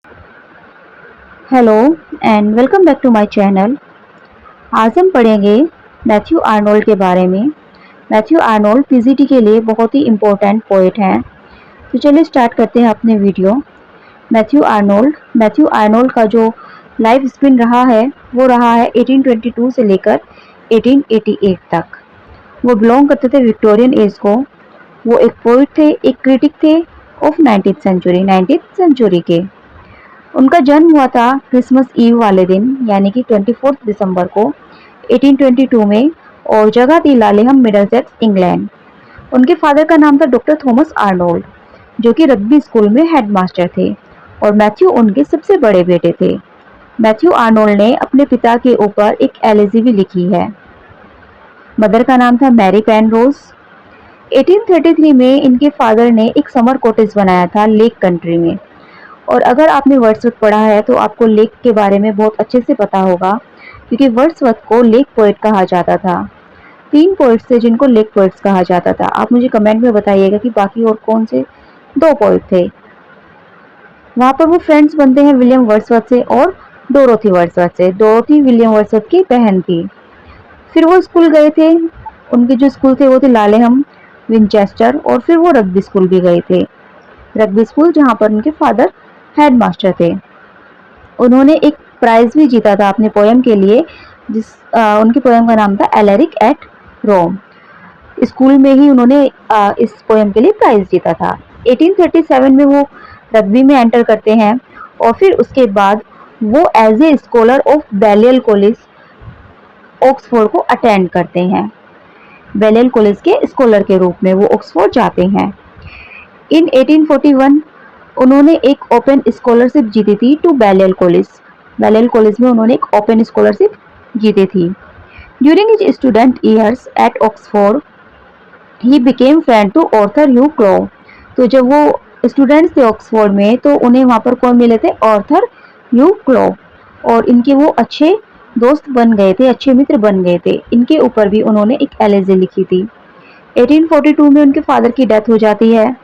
Hello and welcome back to my channel. आज हम पढ़ेंगे मैथ्यू आर्नोल्ड के बारे में। मैथ्यू आर्नोल्ड पीजीटी के लिए बहुत ही इम्पोर्टेंट पोएट हैं। तो चलिए स्टार्ट करते हैं अपने वीडियो। मैथ्यू आर्नोल्ड का जो लाइफ स्पेन रहा है वो रहा है 1822 से लेकर 1888 तक। वो बिलोंग करते थे विक्टोरियन एज को। वो एक पोइट थे, एक क्रिटिक थे ऑफ 19th सेंचुरी के। उनका जन्म हुआ था क्रिसमस ईव वाले दिन यानी कि 24 दिसंबर को 1822 में, और जगह थी लालेहम, मिडलसेक्स, इंग्लैंड। उनके फादर का नाम था डॉक्टर थॉमस आर्नोल्ड, जो कि रग्बी स्कूल में हेडमास्टर थे, और मैथ्यू उनके सबसे बड़े बेटे थे। मैथ्यू आर्नोल्ड ने अपने पिता के ऊपर एक एलेजी भी लिखी है। मदर का नाम था मैरी पेनरोज। 1833 में इनके फादर ने एक समर कॉटेज बनाया था लेक कंट्री में। और अगर आपने वर्ड्सवर्थ पढ़ा है तो आपको लेक के बारे में बहुत अच्छे से पता होगा, क्योंकि वर्ड्सवर्थ को लेक पोएट कहा जाता था। 3 पोएट्स थे जिनको लेक पोएट्स कहा जाता था। आप मुझे कमेंट में बताइएगा कि बाकी और कौन से 2 पोएट थे। वहाँ पर वो फ्रेंड्स बनते हैं विलियम वर्ड्सवर्थ से और डोरोथी वर्ड्सवर्थ से। डोरोथी विलियम वर्ड्सवर्थ की बहन थी। फिर वो स्कूल गए थे। उनके जो स्कूल थे वो थे लालेहम, विनचेस्टर, और फिर वो रग्बी स्कूल भी गए थे। रग्बी स्कूल जहाँ पर उनके फादर हेडमास्टर थे। उन्होंने एक प्राइज भी जीता था अपने पोएम के लिए, उनकी पोएम का नाम था एलेरिक एट रोम। स्कूल में ही उन्होंने इस पोएम के लिए प्राइज जीता था। 1837 में वो रग्बी में एंटर करते हैं, और फिर उसके बाद वो as a scholar of Balliol College Oxford को अटेंड करते हैं। बैलियल कॉलेज के स्कॉलर के रूप में वो ऑक्सफोर्ड जाते हैं। इन 1841 उन्होंने एक ओपन स्कॉलरशिप जीती थी to Balliol College. Balliol College में उन्होंने एक ओपन स्कॉलरशिप जीती थी। During his student years at Oxford he became friend to Arthur Hugh Clough. तो जब वो स्टूडेंट्स थे ऑक्सफोर्ड में तो उन्हें वहाँ पर कौन मिले थे? ऑर्थर ह्यू क्लो। और इनके वो अच्छे दोस्त बन गए थे, अच्छे मित्र बन गए थे। इनके ऊपर भी उन्होंने एक एलेजी लिखी थी। 1842 में उनके फादर की डेथ हो जाती है,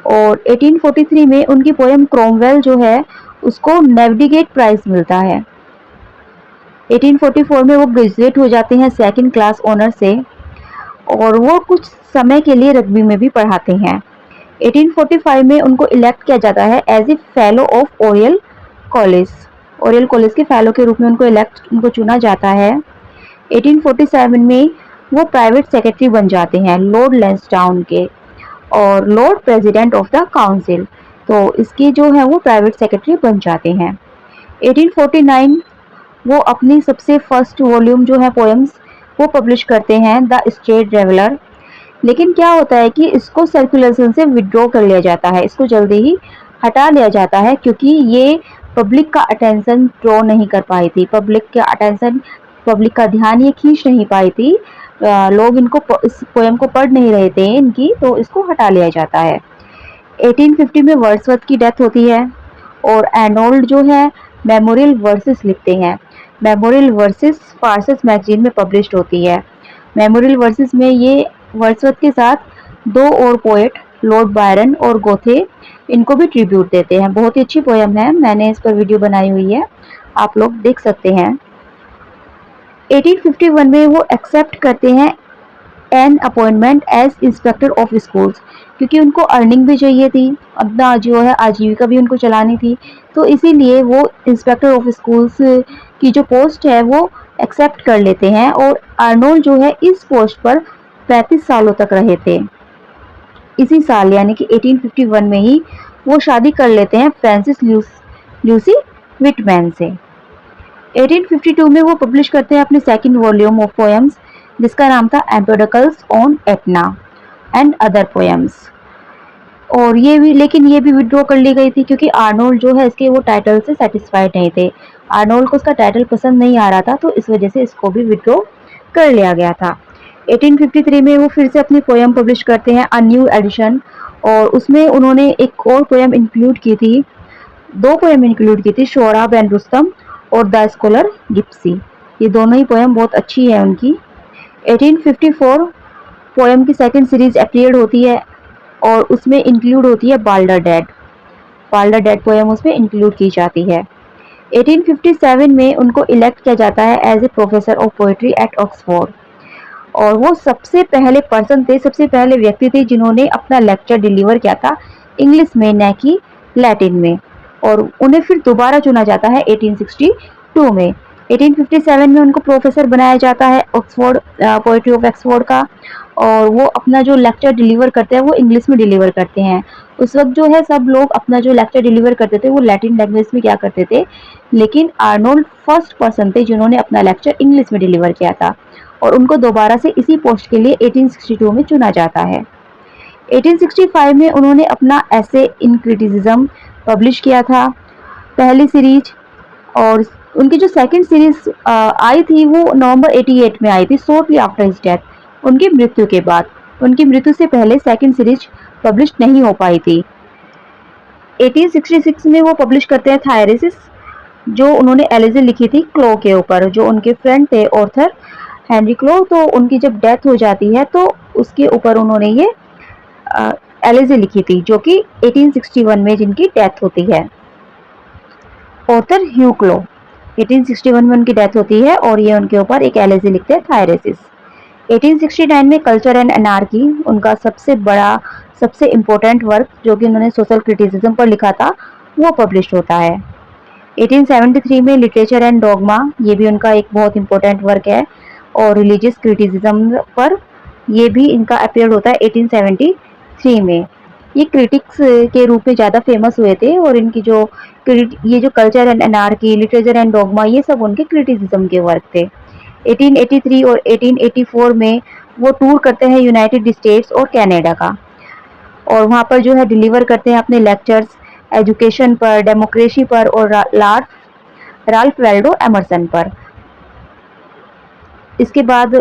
और 1843 में उनकी पोएम क्रोमवेल जो है उसको नेविगेट प्राइज मिलता है। 1844 में वो ग्रेजुएट हो जाते हैं सेकंड क्लास ऑनर से, और वो कुछ समय के लिए रग्बी में भी पढ़ाते हैं। 1845 में उनको इलेक्ट किया जाता है as a fellow of Oriel College. Oriel College के फेलो के रूप में उनको चुना जाता है। 1847 में वो प्राइवेट सेक्रेटरी बन जाते हैं लॉर्ड लैंसडाउन के, और Lord president of the council. तो इसके जो है वो प्राइवेट सेक्रेटरी बन जाते हैं। 1849 वो अपनी सबसे फर्स्ट वॉल्यूम जो है पोएम्स वो पब्लिश करते हैं, द स्टेट ट्रेवलर। लेकिन क्या होता है कि इसको सर्कुलेशन से विड्रॉ कर लिया जाता है, इसको जल्दी ही हटा लिया जाता है, क्योंकि ये पब्लिक का अटेंशन ड्रॉ नहीं कर पाई थी। पब्लिक का ध्यान ये खींच नहीं पाई थी। लोग इस पोएम को पढ़ नहीं रहे थे इनकी, तो इसको हटा लिया जाता है। 1850 में वर्ड्सवर्थ की डेथ होती है, और आर्नोल्ड जो है मेमोरियल वर्सेस लिखते हैं। मेमोरियल वर्सेस पार्सस मैगजीन में पब्लिश्ड होती है। मेमोरियल वर्सेस में ये वर्ड्सवर्थ के साथ 2 और पोएट लॉर्ड बायरन और गोथे इनको भी ट्रिब्यूट देते हैं। बहुत ही अच्छी पोएम है, मैंने इस पर वीडियो बनाई हुई है, आप लोग देख सकते हैं। 1851 में वो एक्सेप्ट करते हैं an appointment as inspector of schools, क्योंकि उनको अर्निंग भी चाहिए थी, अपना जो है आजीविका भी उनको चलानी थी। तो इसीलिए वो इंस्पेक्टर ऑफ स्कूल्स की जो पोस्ट है वो एक्सेप्ट कर लेते हैं, और आर्नोल्ड जो है इस पोस्ट पर 35 सालों तक रहे थे। इसी साल यानी कि 1851 में ही वो शादी कर लेते हैं फ्रांसिस ल्यूसी विटमैन से। 1852 में वो पब्लिश करते हैं अपने सेकंड वॉल्यूम ऑफ पोएम्स, जिसका नाम था Empedocles on Etna and other poems. और लेकिन ये भी विड्रॉ कर ली गई थी, क्योंकि आर्नोल्ड जो है इसके वो टाइटल से सेटिस्फाइड नहीं थे। आर्नोल्ड को उसका टाइटल पसंद नहीं आ रहा था, तो इस वजह से इसको भी विड्रॉ कर लिया गया था। 1853 में वो फिर से अपनी पोएम पब्लिश करते हैं, अ न्यू एडिशन, और उसमें उन्होंने एक और पोएम इंक्लूड की थी, 2 पोएम इंक्लूड की थी, शोराब एंड रुस्तम और द स्कॉलर गिप्सी। ये दोनों ही पोएम बहुत अच्छी है उनकी। 1854 पोएम की सेकंड सीरीज अपीयर्ड होती है, और उसमें इंक्लूड होती है बाल्डर डेड। पाल्डा डेड पोएम उसमें इंक्लूड की जाती है। 1857 में उनको इलेक्ट किया जाता है as a professor of poetry at Oxford, और वो सबसे पहले पर्सन थे, सबसे पहले व्यक्ति थे जिन्होंने अपना लेक्चर डिलीवर किया था इंग्लिश में, न कि लैटिन में। और उन्हें फिर दोबारा चुना जाता है 1862 में। 1857 में उनको प्रोफेसर बनाया जाता है ऑक्सफोर्ड, पोएट्री ऑफ ऑक्सफोर्ड का, और वो अपना जो लेक्चर डिलीवर करते हैं वो इंग्लिश में डिलीवर करते हैं। उस वक्त जो है सब लोग अपना जो लेक्चर डिलीवर करते थे वो लैटिन लैंग्वेज में क्या करते थे, लेकिन आर्नोल्ड फर्स्ट पर्सन थे जिन्होंने अपना लेक्चर इंग्लिश में डिलीवर किया था, और उनको दोबारा से इसी पोस्ट के लिए 1862 में चुना जाता है। 1865 में उन्होंने अपना ऐसे इन क्रिटिसिज्म पब्लिश किया था, पहली सीरीज, और उनकी जो सेकंड सीरीज आई थी वो नवंबर 88 में आई थी, शॉर्टली आफ्टर हिज डेथ, उनकी मृत्यु के बाद। उनकी मृत्यु से पहले सेकंड सीरीज पब्लिश नहीं हो पाई थी। 1866 में वो पब्लिश करते हैं थायरेसिस, जो उन्होंने एलिजे लिखी थी क्लो के ऊपर, जो उनके फ्रेंड थे ऑर्थर हेनरी क्लो। तो उनकी जब डेथ हो जाती है तो उसके ऊपर उन्होंने ये एलिजे लिखी थी, जो कि 1861 में जिनकी डेथ होती है, ऑर्थर ह्यू क्लो। 1861 में उनकी डेथ होती है और ये उनके ऊपर एक एलिजे लिखते हैं थायरेसिस। 1869 में कल्चर एंड एनार्की उनका सबसे बड़ा, सबसे इम्पोर्टेंट वर्क, जो कि उन्होंने सोशल क्रिटिसिज्म पर लिखा था, वो पब्लिश होता है। 1873 में लिटरेचर एंड डॉगमा, ये भी उनका एक बहुत इम्पोर्टेंट वर्क है, और रिलीजियस क्रिटिसिज्म पर ये भी इनका अपीयर होता है 1873 में। ये क्रिटिक्स के रूप में ज़्यादा फेमस हुए थे, और इनकी जो ये जो culture and anarchy, literature and dogma, ये सब उनके क्रिटिसिज्म के वर्क थे। 1883 और 1884 में वो टूर करते हैं यूनाइटेड स्टेट्स और कनाडा का, और वहाँ पर जो है डिलीवर करते हैं अपने लेक्चर्स एजुकेशन पर, डेमोक्रेसी पर, और राल्फ वाल्डो एमरसन पर। इसके बाद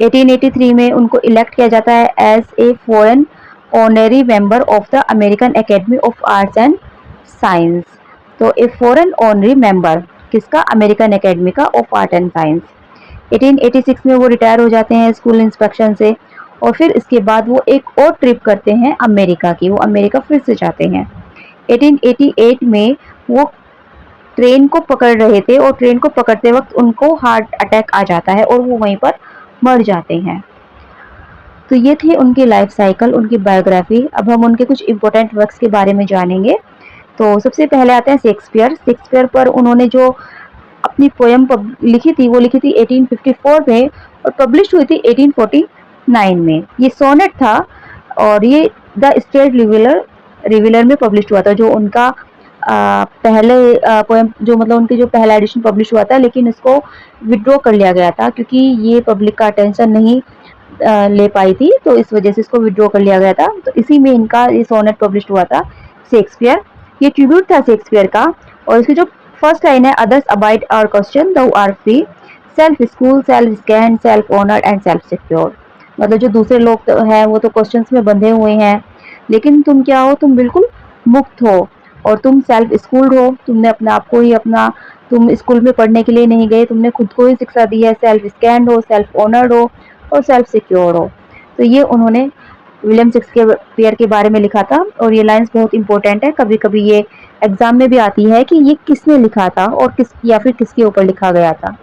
1883 में उनको इलेक्ट किया जाता है as a foreign honorary member of the American Academy of Arts and Science. तो ए फॉरेन ऑनरी मेंबर किसका, अमेरिकन एकेडमी का ऑफ आर्ट एंड साइंस। 1886 में वो रिटायर हो जाते हैं स्कूल इंस्पेक्शन से, और फिर इसके बाद वो एक और ट्रिप करते हैं अमेरिका की, वो अमेरिका फिर से जाते हैं। 1888 में वो ट्रेन को पकड़ रहे थे, और ट्रेन को पकड़ते वक्त उनको हार्ट अटैक आ जाता है और वो वहीं पर मर जाते हैं। तो ये थे उनकी लाइफ साइकिल, उनकी बायोग्राफी। अब हम उनके कुछ इंपॉर्टेंट वर्क्स के बारे में जानेंगे। तो सबसे पहले आते हैं शेक्सपियर। शेक्सपियर पर उन्होंने जो अपनी पोएम लिखी थी वो लिखी थी 1854 में, और पब्लिश हुई थी 1849 में। ये सोनेट था, और ये द स्टेट रिवीलर में पब्लिश हुआ था, जो उनका पहले पोएम, जो मतलब उनकी जो पहला एडिशन पब्लिश हुआ था, लेकिन इसको विड्रॉ कर लिया गया था क्योंकि ये पब्लिक का अटेंशन नहीं ले पाई थी, तो इस वजह से इसको विड्रॉ कर लिया गया था। तो इसी में इनका ये सोनेट पब्लिश हुआ था, शेक्सपियर। ये ट्रिब्यूट था शेक्सपियर का, और इसकी जो फर्स्ट लाइन है, others abide our question thou art free, self school, self scan, self honoured and self secure. मतलब जो दूसरे लोग तो हैं वो तो क्वेश्चंस में बंधे हुए हैं, लेकिन तुम क्या हो, तुम बिल्कुल मुक्त हो, और तुम सेल्फ स्कूल्ड हो, तुमने अपने आप को ही अपना, तुम स्कूल में पढ़ने के लिए नहीं गए, तुमने खुद को ही शिक्षा दी है, सेल्फ स्कैंड हो, सेल्फ ऑनर्ड हो, और सेल्फ सिक्योर हो। तो ये उन्होंने विलियम शेक्सपियर के बारे में लिखा था, और ये लाइंस बहुत इंपॉर्टेंट है। कभी कभी ये एग्जाम में भी आती है कि ये किसने लिखा था और किस, या फिर किसके ऊपर लिखा गया था।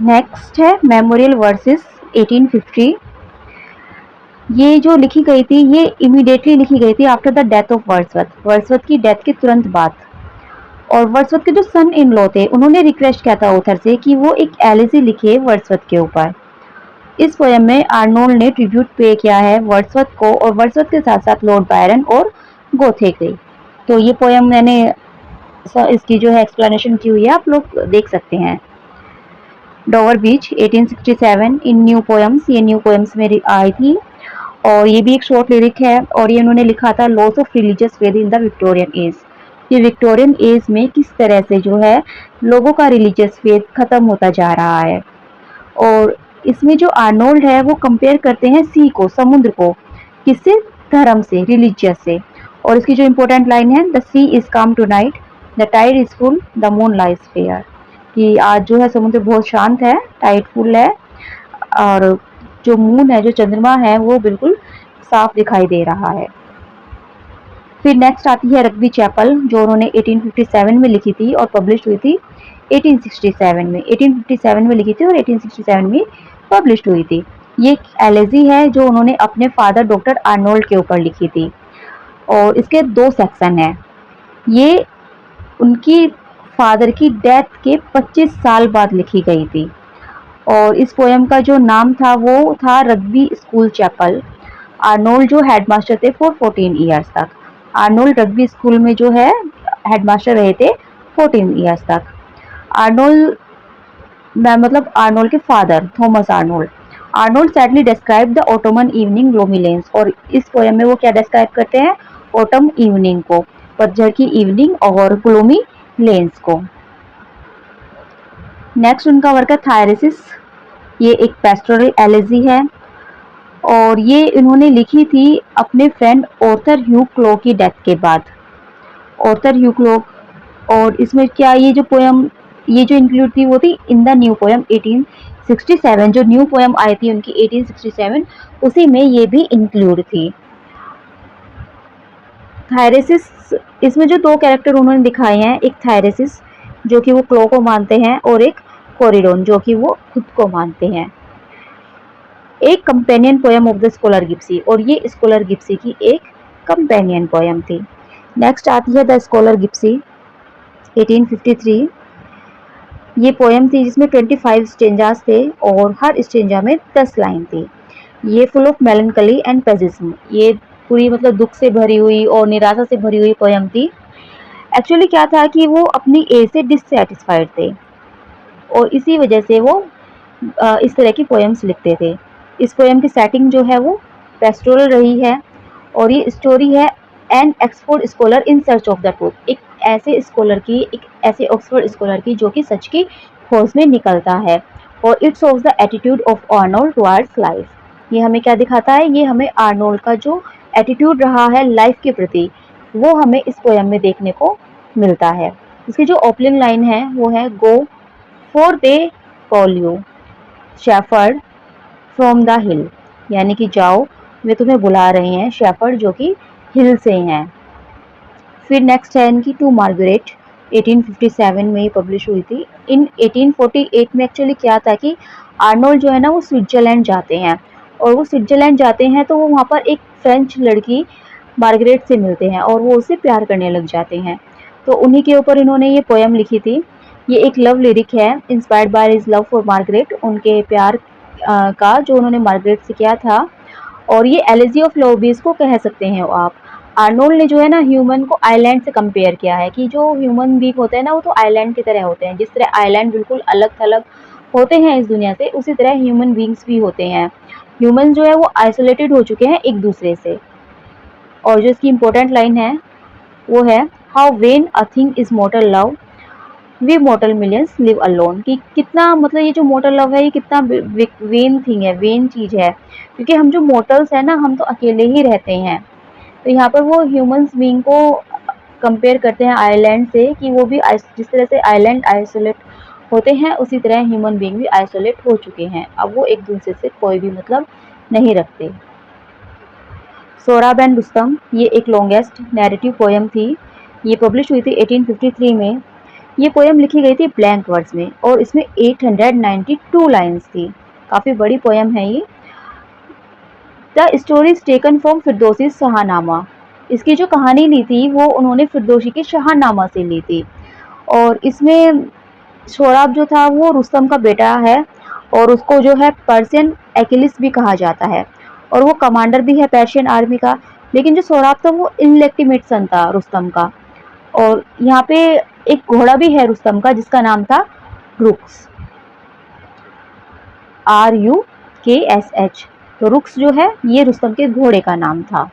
नेक्स्ट है मेमोरियल वर्सेस 1850। ये जो लिखी गई थी ये इमीडिएटली लिखी गई थी after the death of Wordsworth, Wordsworth की डेथ के तुरंत बाद। और वर्ड्सवर्थ के जो सन इन लॉ थे उन्होंने रिक्वेस्ट किया था ऑथर से कि वो एक एलिजी लिखे वर्ड्सवर्थ के ऊपर। इस पोएम में आर्नोल्ड ने ट्रिब्यूट पे किया है वर्ड्सवर्थ को, और वर्ड्सवर्थ के साथ साथ लॉर्ड बायरन और गोथे के। तो ये पोएम मैंने इसकी जो है एक्सप्लेनेशन की हुई है, आप लोग देख सकते हैं। डोवर बीच 1867 इन न्यू पोएम्स, ये न्यू पोएम्स में आई थी, और ये भी एक शॉर्ट लिरिक है, और ये उन्होंने लिखा था loss of religious faith in the Victorian age. ये विक्टोरियन एज में किस तरह से जो है लोगों का रिलीजियस फेथ खत्म होता जा रहा है। और इसमें जो आर्नोल्ड है वो कंपेयर करते हैं सी को, समुद्र को, किससे, धर्म से, रिलीजियस से। और इसकी जो इम्पोर्टेंट लाइन है, the sea is calm tonight, the tide is full, the moon lies fair, कि आज जो है समुद्र बहुत शांत है, टाइड फुल है, और जो मून है, जो चंद्रमा है, वो बिल्कुल साफ दिखाई दे रहा है। फिर नेक्स्ट आती है रग्बी चैपल, जो उन्होंने 1857 में लिखी थी और पब्लिश हुई थी 1867 में। 1857 में लिखी थी और 1867 में पब्लिश हुई थी। ये एक एलेजी है जो उन्होंने अपने फादर डॉक्टर आर्नोल्ड के ऊपर लिखी थी और इसके 2 सेक्शन हैं। ये उनकी फादर की डेथ के 25 साल बाद लिखी गई थी और इस पोएम का जो नाम था वो था रग्बी स्कूल चैपल। आर्नोल्ड जो हेडमास्टर थे फॉर 14 ईयर्स तक। आर्नोल्ड रग्बी स्कूल में जो है हेडमास्टर रहे थे 14 ईयर्स तक। आर्नोल्ड मतलब आर्नोल्ड के father Thomas Arnold. Arnold sadly describe the Ottoman evening gloomy lens, और इस पोएम में वो क्या डिस्क्राइब करते हैं? ऑटम इवनिंग को, पतझड़ की इवनिंग और ग्लोमी लेन्स को। नेक्स्ट उनका वर्क है थायरेसिस। ये एक पेस्टोरल एलेजी है और ये इन्होंने लिखी थी अपने फ्रेंड ऑर्थर ह्यू क्लो की डेथ के बाद। ऑर्थर ह्यू क्लो, और इसमें क्या ये जो पोएम ये जो इंक्लूड थी वो थी इन द न्यू पोएम 1867। जो न्यू पोएम आई थी उनकी 1867, उसी में ये भी इंक्लूड थी। थायरेसिस, इसमें जो 2 कैरेक्टर उन्होंने दिखाए हैं, एक थायरेसिस जो कि वो क्लो को मानते हैं और एक कोरिडोन जो कि वो खुद को मानते हैं। एक companion poem of the Scholar Gipsy, और ये स्कॉलर गिप्सी की एक कंपेनियन पोएम थी। नेक्स्ट आती है द स्कॉलर गिप्सी 1853। ये पोएम थी जिसमें 25 स्टेंजास थे और हर स्टेंजा में 10 लाइन थी। ये फुल ऑफ मेलनकली एंड पेसिज्म, ये पूरी मतलब दुख से भरी हुई और निराशा से भरी हुई पोएम थी। एक्चुअली क्या था कि वो अपनी एज से डिससेटिस्फाइड थे और इसी वजह से वो इस तरह की पोएम्स लिखते थे। इस पोएम की सेटिंग जो है वो पेस्टोरल रही है और ये स्टोरी है an Oxford scholar in search of the truth. एक ऐसे ऑक्सफोर्ड स्कॉलर की जो कि सच की खोज में निकलता है। और it's of the attitude of Arnold towards life. ये हमें क्या दिखाता है? ये हमें आर्नोल्ड का जो एटीट्यूड रहा है लाइफ के प्रति, वो हमें इस पोएम में देखने को मिलता है। इसकी जो ओपनिंग लाइन है वो है go for they call you shepherd from the हिल, यानी कि जाओ वे तुम्हें बुला रहे हैं, शेफर्ड जो कि हिल से हैं। फिर नेक्स्ट है इनकी टू मार्गरेट, 1857 में ये पब्लिश हुई थी। इन 1848 में एक्चुअली क्या था कि आर्नोल्ड जो है ना वो स्विट्जरलैंड जाते हैं, और वो स्विट्जरलैंड जाते हैं तो वो वहाँ पर एक फ्रेंच लड़की मार्गरेट से मिलते हैं और वो उससे प्यार करने लग जाते हैं। तो उन्हीं के ऊपर इन्होंने ये पोएम लिखी थी। ये एक लव लिरिक है inspired by his love for Margaret, उनके प्यार का जो उन्होंने मार्गरेट से किया था। और ये एलेजी ऑफ लव भी इसको कह सकते हैं आप। आर्नोल्ड ने जो है ना ह्यूमन को आइलैंड से कंपेयर किया है कि जो ह्यूमन बीइंग होते हैं ना वो तो आइलैंड की तरह होते हैं। जिस तरह आइलैंड बिल्कुल अलग थलग होते हैं इस दुनिया से, उसी तरह ह्यूमन बीइंग्स भी होते हैं। ह्यूमन जो है वो आइसोलेटेड हो चुके हैं एक दूसरे से। और जो इसकी इम्पोर्टेंट लाइन है वो है how when a thing is mortal love we mortal millions live alone. कि कितना मतलब ये जो मोर्टल लव है ये कितना वेन थिंग है, वेन चीज है, क्योंकि हम जो मोर्टल्स हैं ना हम तो अकेले ही रहते हैं। तो यहाँ पर वो ह्यूमंस बीइंग को कंपेयर करते हैं आइलैंड से कि वो भी जिस तरह से आइलैंड आइसोलेट होते हैं उसी तरह ह्यूमन बीइंग भी आइसोलेट हो चुके हैं। अब वो एक दूसरे से कोई भी मतलब नहीं रखते। सोहराब एंड रुस्तम, ये एक लॉन्गेस्ट नैरेटिव पोएम थी। ये पब्लिश हुई थी 1853 में। ये पोएम लिखी गई थी ब्लैंक वर्ड्स में और इसमें 892 लाइन्स थी। काफ़ी बड़ी पोएम है ये। The story is taken from Firdausi Shahnameh. इसकी जो कहानी ली थी वो उन्होंने फिरदौसी के शाहनामा से ली थी। और इसमें सोहराब जो था वो रुस्तम का बेटा है और उसको जो है पर्शियन एकिलिस भी कहा जाता है और वो कमांडर भी है पर्शियन आर्मी का। लेकिन जो सोहराब था वो इनलेक्टिमेट सन था रुस्तम का। और यहाँ पे एक घोड़ा भी है रुस्तम का जिसका नाम था रुक्स, RUKSH। तो रुक्स जो है ये रुस्तम के घोड़े का नाम था।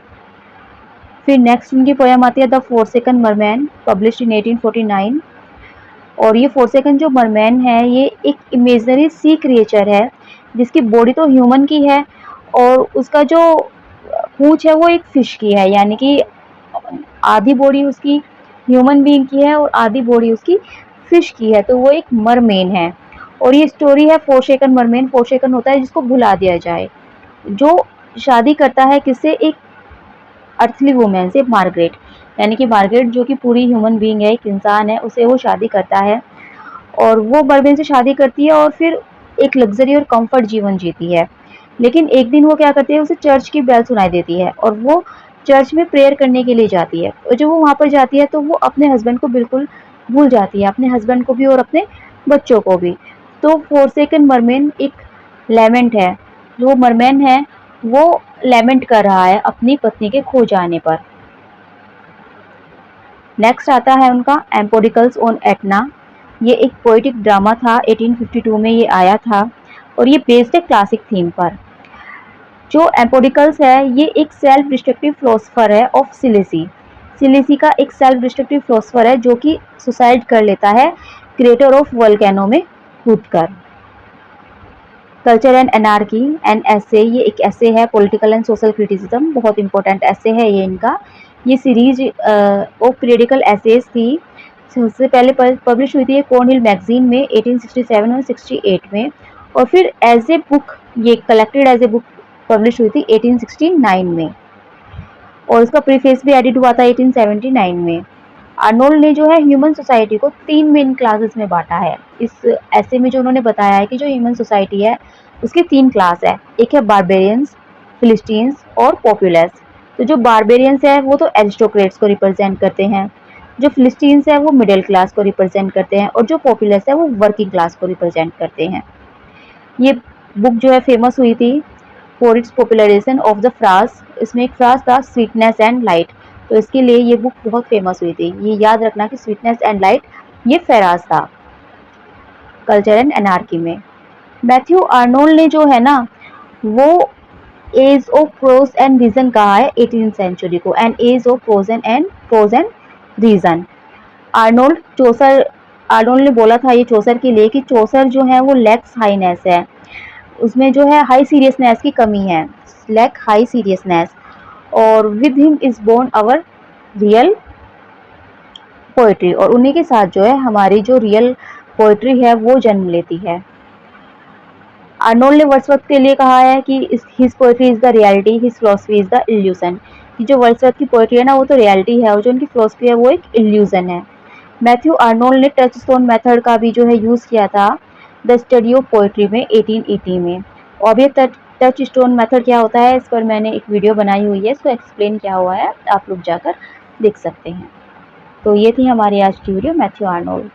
फिर नेक्स्ट उनकी पोएम आती है the forsaken merman, published in 1849। और ये फोरसेकन जो मरमैन है ये एक इमेजनरी सी क्रिएचर है जिसकी बॉडी तो ह्यूमन की है और उसका जो पूंछ है वो एक फिश की है, यानी कि आधी बॉडी उसकी ह्यूमन बीइंग की है और आधी बॉडी उसकी फिश की है। तो वो एक मरमेन है और ये स्टोरी है फोरसेकन मरमेन। फोरसेकन होता है जिसको भुला दिया जाए, जो शादी करता है किससे? एक अर्थली वुमेन से, मार्गरेट। यानी कि मार्गरेट जो कि पूरी ह्यूमन बीइंग है, एक इंसान है, उसे वो शादी करता है और वो बर्बेन से शादी करती है और फिर एक लग्ज़री और कम्फ़र्ट जीवन जीती है। लेकिन एक दिन वो क्या करती है, उसे चर्च की बेल सुनाई देती है और वो चर्च में प्रेयर करने के लिए जाती है और जब वो वहाँ पर जाती है तो वो अपने हस्बैंड को बिल्कुल भूल जाती है, अपने हस्बैंड को भी और अपने बच्चों को भी। तो फ़ॉरसेकन मरमेन एक लैमेंट है, जो मरमेन है वो लैमेंट कर रहा है अपनी पत्नी के खो जाने पर। नेक्स्ट आता है उनका एम्पोडिकल्स ऑन एटना। ये एक पोएटिक ड्रामा था, 1852 में ये आया था और ये बेस्ड है क्लासिक थीम पर। जो एम्पोडिकल्स है ये एक सेल्फ डिस्ट्रक्टिव फिलोसोफर है ऑफ सिलेसी। सिलेसी का एक सेल्फ डिस्ट्रक्टिव फिलोसोफर है जो कि सुसाइड कर लेता है क्रेटर ऑफ वोल्केनो में कूदकर। कल्चर एंड एनार्की एंड एसे, ये एक एसे है पॉलिटिकल एंड सोशल क्रिटिसिज्म, बहुत इंपॉर्टेंट एसे है ये इनका। ये सीरीज ऑफ पीरियडिकल एसेज थी, सबसे पहले पब्लिश हुई थी ये कॉर्नहिल मैगजीन में 1867 और 68 में और फिर एज ए बुक ये collected as a book publish हुई थी 1869 में और इसका प्रीफेस भी एडिट हुआ था 1879 में। आर्नोल्ड ने जो है ह्यूमन सोसाइटी को 3 मेन क्लासेस में बांटा है। इस ऐसे में जो उन्होंने बताया है कि जो ह्यूमन सोसाइटी है उसकी 3 क्लास है। एक है बारबेरियंस, फिलिस्टीन्स और पॉपुलस। तो जो बारबेरियंस है वो तो एरिस्टोक्रेट्स को रिप्रेजेंट करते हैं, जो फिलिस्टीन्स है वो मिडिल क्लास को रिप्रेजेंट करते हैं और जो पॉपुलस है वो वर्किंग क्लास को रिप्रेजेंट करते हैं। ये बुक जो है फेमस हुई थी for its popularisation of the phrase. इसमें एक फ्राज था स्वीटनेस एंड लाइट, तो इसके लिए ये बुक बहुत फेमस हुई थी। ये याद रखना कि स्वीटनेस एंड लाइट ये फेराज था कल्चर एंड एनार्की में। मैथ्यू आर्नोल्ड ने जो है ना वो age of prose and reason कहा है 18th सेंचुरी को, and age of prose and reason. Arnold ने बोला था ये चौसर के लिए कि चौसर जो है वो लैक्स हाईनेस है, उसमें जो है हाई सीरियसनेस की कमी है, लैक हाई सीरियसनेस, और with him is born our real poetry, और उन्हीं के साथ जो है हमारी जो रियल पोएट्री है वो जन्म लेती है। आर्नोल्ड ने वर्ड्सवर्थ के लिए कहा है कि his poetry is the reality, his philosophy is the illusion. कि जो वर्ड्सवर्थ की पोएट्री है ना वो तो रियलिटी है और जो उनकी फिलोसफी है वो एक इल्यूजन है। मैथ्यू आर्नोल्ड ने टच स्टोन मेथड का भी जो है यूज़ किया था द स्टडी ऑफ पोएट्री में 1880 में। और ये टच स्टोन मेथड क्या होता है इस पर मैंने एक वीडियो बनाई हुई है, इसको एक्सप्लेन किया हुआ है, आप लोग जाकर देख सकते हैं। तो ये थी हमारी आज की वीडियो मैथ्यू आर्नोल्ड।